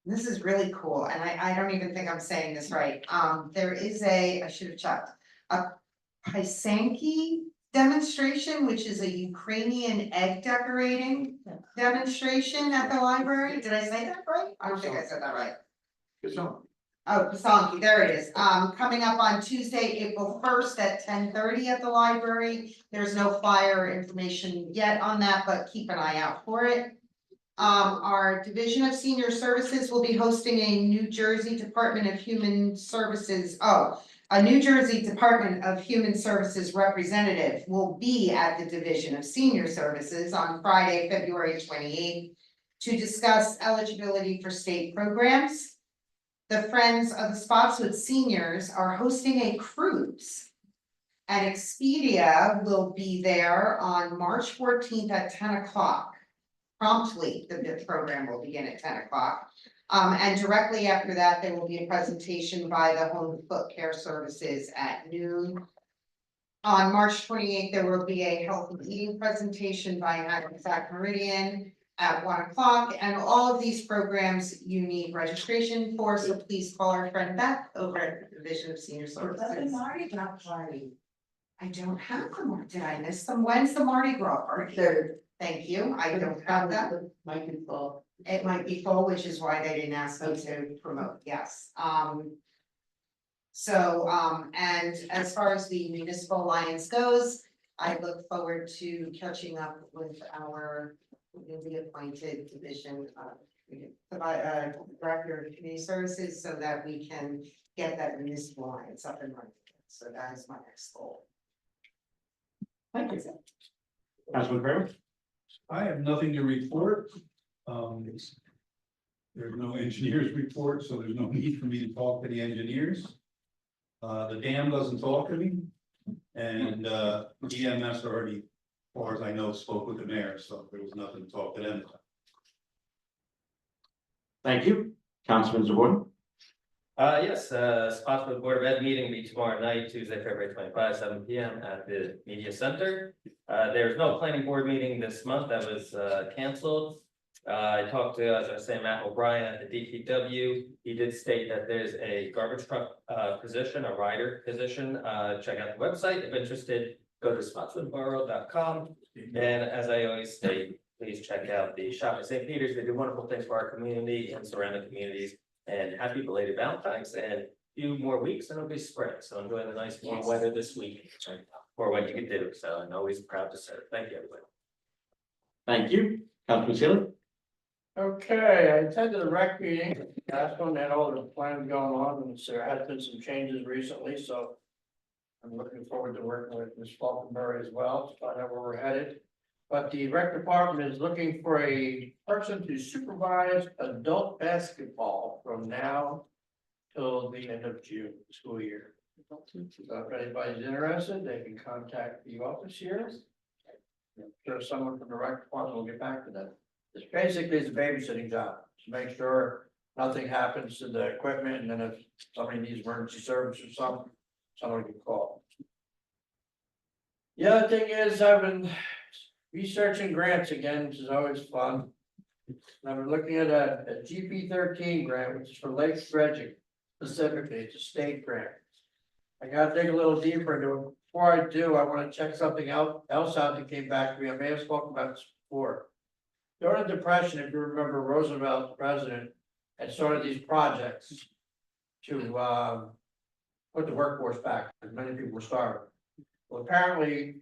This is really cool, and I don't even think I'm saying this right. There is I should have checked, a Pysanky demonstration, which is a Ukrainian egg decorating demonstration at the library. Did I say that right? I don't think I said that right. Good song. Oh, Pasanki, there it is. Coming up on Tuesday, April 1st at 10:30 at the library. There's no flyer information yet on that, but keep an eye out for it. Our Division of Senior Services will be hosting a New Jersey Department of Human Services, a New Jersey Department of Human Services representative will be at the Division of Senior Services on Friday, February 28th to discuss eligibility for state programs. The Friends of the Spotswood Seniors are hosting a cruise. And Expedia will be there on March 14th at 10 o'clock. Promptly, the program will begin at 10 o'clock. And directly after that, there will be a presentation by the Home Foot Care Services at noon. On March 28th, there will be a health and eating presentation by Hackensack Meridian at 1 o'clock, and all of these programs you need registration for, so please call our friend Beth over at the Division of Senior Services. I don't have them, or did I miss them? When's the Mardi Gras party? Thank you, I don't have that. Might be full. It might be full, which is why they didn't ask me to promote, yes. And as far as the Municipal Alliance goes, I look forward to catching up with our newly appointed division director of community services so that we can get that municipal alliance up and running. So that is my next goal. Thank you. Councilman Kramer? I have nothing to report. There's no engineers report, so there's no need for me to talk to the engineers. The dam doesn't talk to me. And EMS already, as far as I know, spoke with the mayor, so there was nothing to talk to them about. Thank you. Councilman Zaborni? Yes, Spotswood Board of Ed meeting will be tomorrow night, Tuesday, February 25, 7 p.m. at the Media Center. There's no planning board meeting this month, that was canceled. I talked to, as I was saying, Matt O'Brien at the DPW. He did state that there's a garbage truck position, a rider position. Check out the website if interested. Go to spotswoodborough.com. And as I always state, please check out the Shop at St. Peter's. They do wonderful things for our community and surrounding communities. And happy belated Valentine's, and a few more weeks and it'll be spring. So enjoy the nice warm weather this week for what you can do. So I'm always proud to serve. Thank you, everybody. Thank you. Councilman Sealy? Okay, I attended a rec meeting, last one had all the plans going on, and there has been some changes recently, so. I'm looking forward to working with Ms. Falkenberry as well, to find out where we're headed. But the rec department is looking for a person to supervise adult basketball from now till the end of June school year. So if anybody's interested, they can contact the office here. I'm sure someone from the rec department will get back to them. It's basically a babysitting job, to make sure nothing happens to the equipment, and then if somebody needs emergency service or something, someone can call. The other thing is, I've been researching grants again, which is always fun. I've been looking at a GP13 grant, which is for lake dredging specifically, it's a state grant. I gotta dig a little deeper into it. Before I do, I wanna check something else out that came back to me. I may have spoken about this before. During the Depression, if you remember, Roosevelt, the president, had started these projects to put the workforce back, because many people were starving. Well, apparently,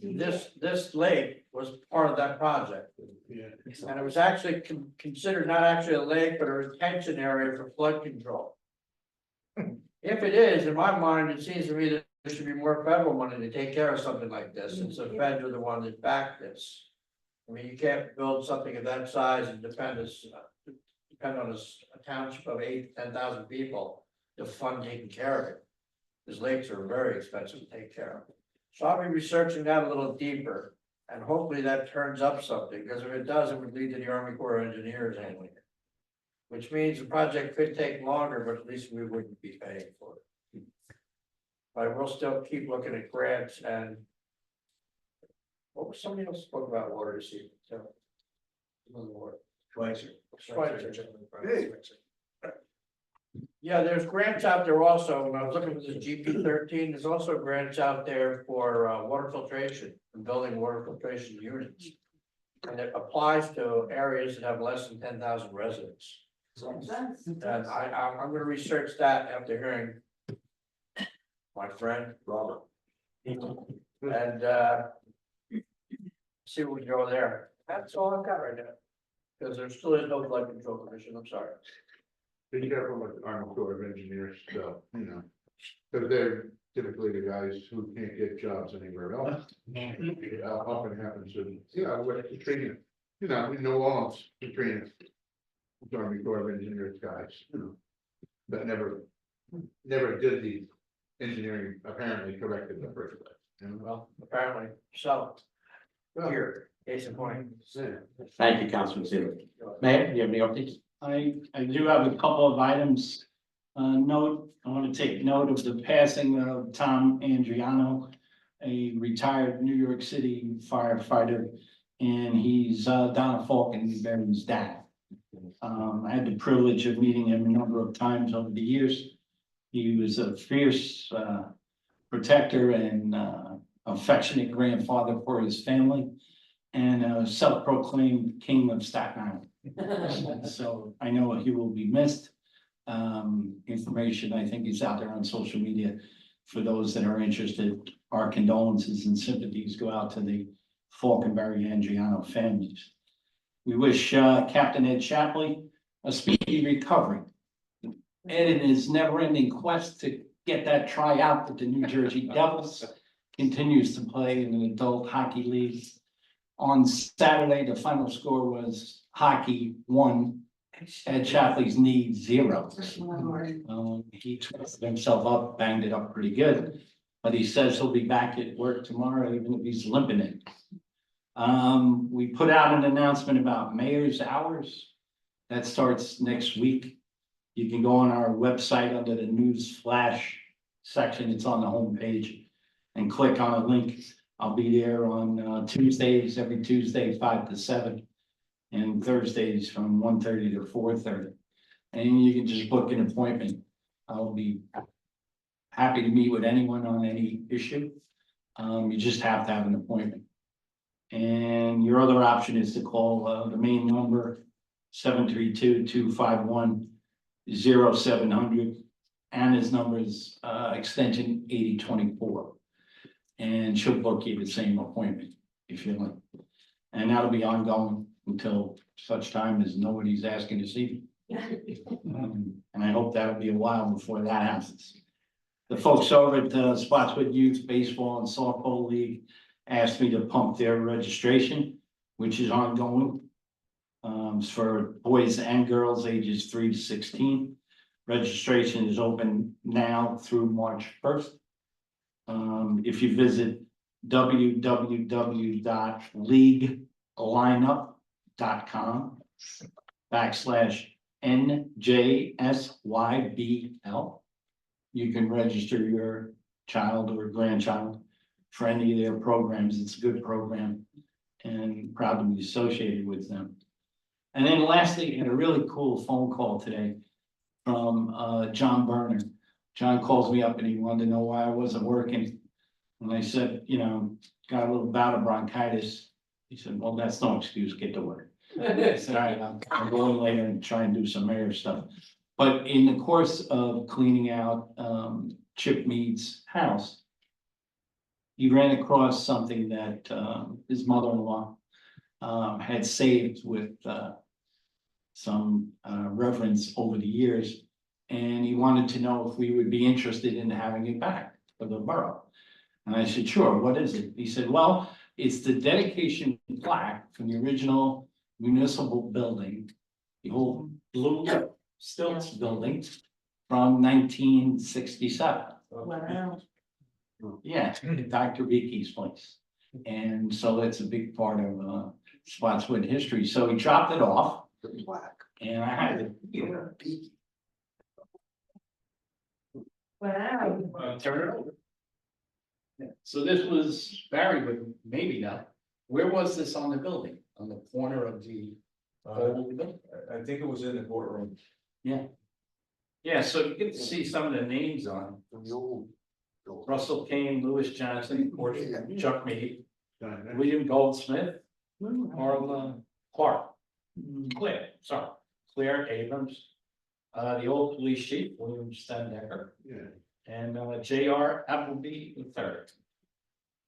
this lake was part of that project. And it was actually considered not actually a lake, but a retention area for flood control. If it is, in my mind, it seems to me that there should be more federal money to take care of something like this, since the feds are the one that backed this. I mean, you can't build something of that size and depend on a township of 8,000 to 10,000 people to fund taking care of it. Because lakes are very expensive to take care of. So I'll be researching that a little deeper, and hopefully that turns up something, because if it does, it would lead to the Army Corps of Engineers handling it. Which means the project could take longer, but at least we wouldn't be paying for it. But we'll still keep looking at grants and. What was somebody else spoke about water this evening? So. Schweitzer. Yeah, there's grants out there also, when I was looking for this GP13, there's also grants out there for water filtration, and building water filtration units. And it applies to areas that have less than 10,000 residents. And I'm gonna research that after hearing my friend Robert. And see what we can go there. That's all I've got right now. Because there still is no flood control commission, I'm sorry. Be careful with the Army Corps of Engineers stuff, you know, because they're typically the guys who can't get jobs anywhere else. Often happens with, with Katrina, you know all of Katrina. Army Corps of Engineers guys, that never did the engineering apparently correctly in the first place. Well, apparently, so. Here, case in point. Thank you, Councilman Seaver. Mayor, you have any updates? I do have a couple of items. I want to take note of the passing of Tom Andriano, a retired New York City firefighter, and he's Donna Falkenberry's dad. I had the privilege of meeting him a number of times over the years. He was a fierce protector and affectionate grandfather for his family, and a self-proclaimed king of Staten Island. So I know he will be missed. Information I think is out there on social media for those that are interested. Our condolences and sympathies go out to the Falkenberry Andriano families. We wish Captain Ed Shapley a speedy recovery. Ed, in his never-ending quest to get that tryout with the New Jersey Devils, continues to play in an adult hockey league. On Saturday, the final score was hockey 1, Ed Shapley's knee 0. He twisted himself up, banged it up pretty good, but he says he'll be back at work tomorrow, even if he's limping it. We put out an announcement about mayor's hours. That starts next week. You can go on our website under the news flash section. It's on the homepage, and click on a link. I'll be there on Tuesdays, every Tuesday, 5 to 7, and Thursdays from 1:30 to 4:30. And you can just book an appointment. I'll be happy to meet with anyone on any issue. You just have to have an appointment. And your other option is to call the main number, 732-251-0700. Anna's number is extension 8024. And she'll book you the same appointment if you like. And that'll be ongoing until such time as nobody's asking to see me. And I hope that'll be a while before that happens. The folks over at the Spotswood Youth Baseball and Softball League asked me to pump their registration, which is ongoing. It's for boys and girls ages 3 to 16. Registration is open now through March 1st. If you visit www.leaguelineup.com/NJSYBL, you can register your child or grandchild for any of their programs. It's a good program and proud to be associated with them. And then lastly, I had a really cool phone call today from John Berner. John calls me up and he wanted to know why I wasn't working. And I said, got a little bout of bronchitis. He said, well, that's no excuse, get to work. I said, all right, I'm going later and try and do some mayor stuff. But in the course of cleaning out Chip Mead's house, he ran across something that his mother-in-law had saved with some reverence over the years. And he wanted to know if we would be interested in having it back for the borough. And I said, sure, what is it? He said, well, it's the dedication plaque from the original municipal building, the old blue stilts building from 1967. Wow. Yeah, Dr. Beakey's place. And so it's a big part of Spotswood history. So he dropped it off. And I had it. Wow. Turn it over. Yeah, so this was Barry, but maybe not. Where was this on the building? On the corner of the old building? I think it was in the courtroom. Yeah. Yeah, so you get to see some of the names on Russell Kane, Lewis Johnson, of course, Chuck Mead, William Goldsmith, Marla Clark, Claire Abrams. The old police chief, William Stendecker, and J.R. Appleby III.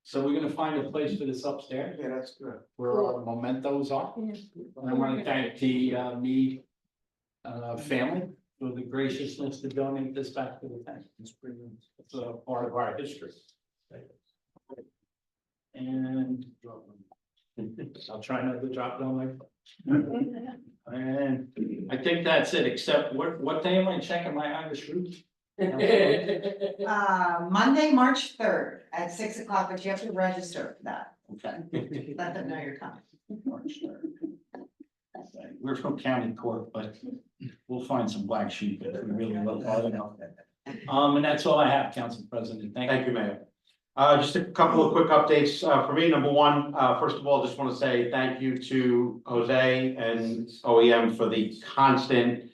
So we're gonna find a place for this upstairs. Yeah, that's good. Where our mementos are. And I want to thank the Mead family for the graciousness to donate this back to the town. It's a part of our history. And I'll try not to drop it on my phone. And I think that's it, except what day am I checking my Irish roots? Monday, March 3rd at 6 o'clock, but you have to register for that. Okay. Let them know you're coming. March 3rd. Okay, we're from county court, but we'll find some black sheep if we really look hard enough. And that's all I have, Council President. Thank you. Thank you, Mayor. Just a couple of quick updates for me. Number one, first of all, just want to say thank you to Jose and OEM for the constant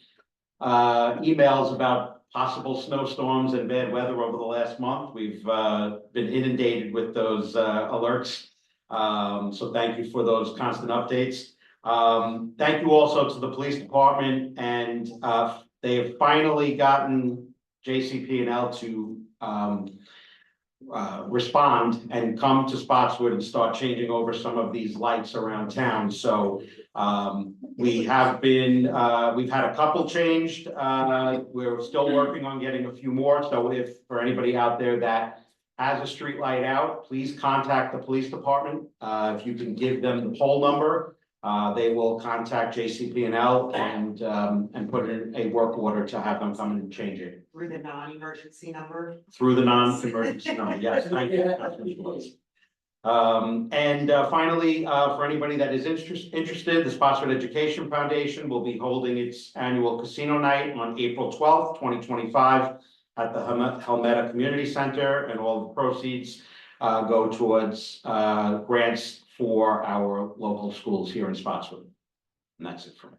emails about possible snowstorms and bad weather over the last month. We've been inundated with those alerts. So thank you for those constant updates. Thank you also to the police department, and they have finally gotten JCP&L to respond and come to Spotswood and start changing over some of these lights around town. So we have been, we've had a couple changed. We're still working on getting a few more. So if for anybody out there that has a street light out, please contact the police department. If you can give them the poll number, they will contact JCP&L and put in a work order to have them come and change it. Through the non-emergency number. Through the non-emergency number, yes, thank you. Finally, for anybody that is interested, the Spotswood Education Foundation will be holding its annual casino night on April 12th, 2025 at the Helmetta Community Center, and all the proceeds go towards grants for our local schools here in Spotswood. And that's it for me.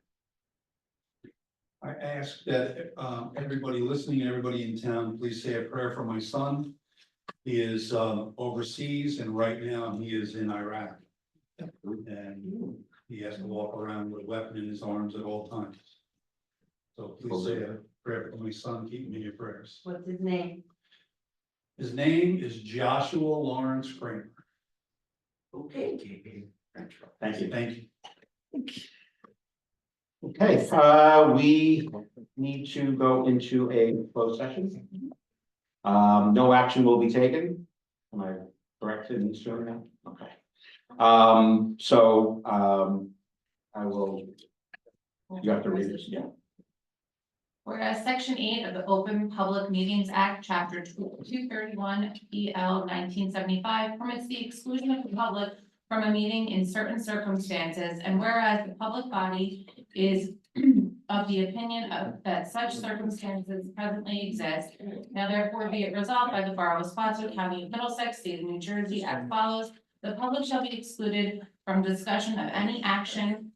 I ask that everybody listening, everybody in town, please say a prayer for my son. He is overseas, and right now he is in Iraq. And he has to walk around with a weapon in his arms at all times. So please say a prayer for my son, keep him in your prayers. What's his name? His name is Joshua Lawrence Kramer. Okay. Thank you. Thank you. Okay, we need to go into a closed session. No action will be taken. Am I correct in doing that? Okay. I will, you have to read this, yeah. Whereas Section 8 of the Open Public Meetings Act, Chapter 231, PL 1975 permits the exclusion of the public from a meeting in certain circumstances, and whereas the public body is of the opinion that such circumstances presently exist, now therefore be it resolved by the Borough of Spotswood, County of Middlesex, State of New Jersey, as follows: the public shall be excluded from discussion of any action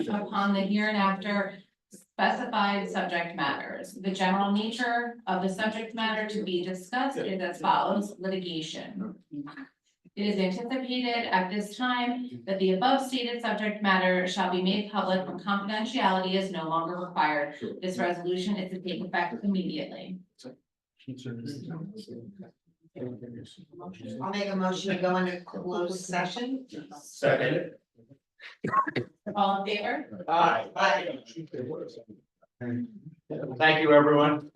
upon the hereinafter specified subject matters. The general nature of the subject matter to be discussed is as follows: litigation. It is anticipated at this time that the above stated subject matter shall be made public when confidentiality is no longer required. This resolution is to take effect immediately. I'll make a motion to go into closed session. Second. All in favor? Aye. Thank you, everyone.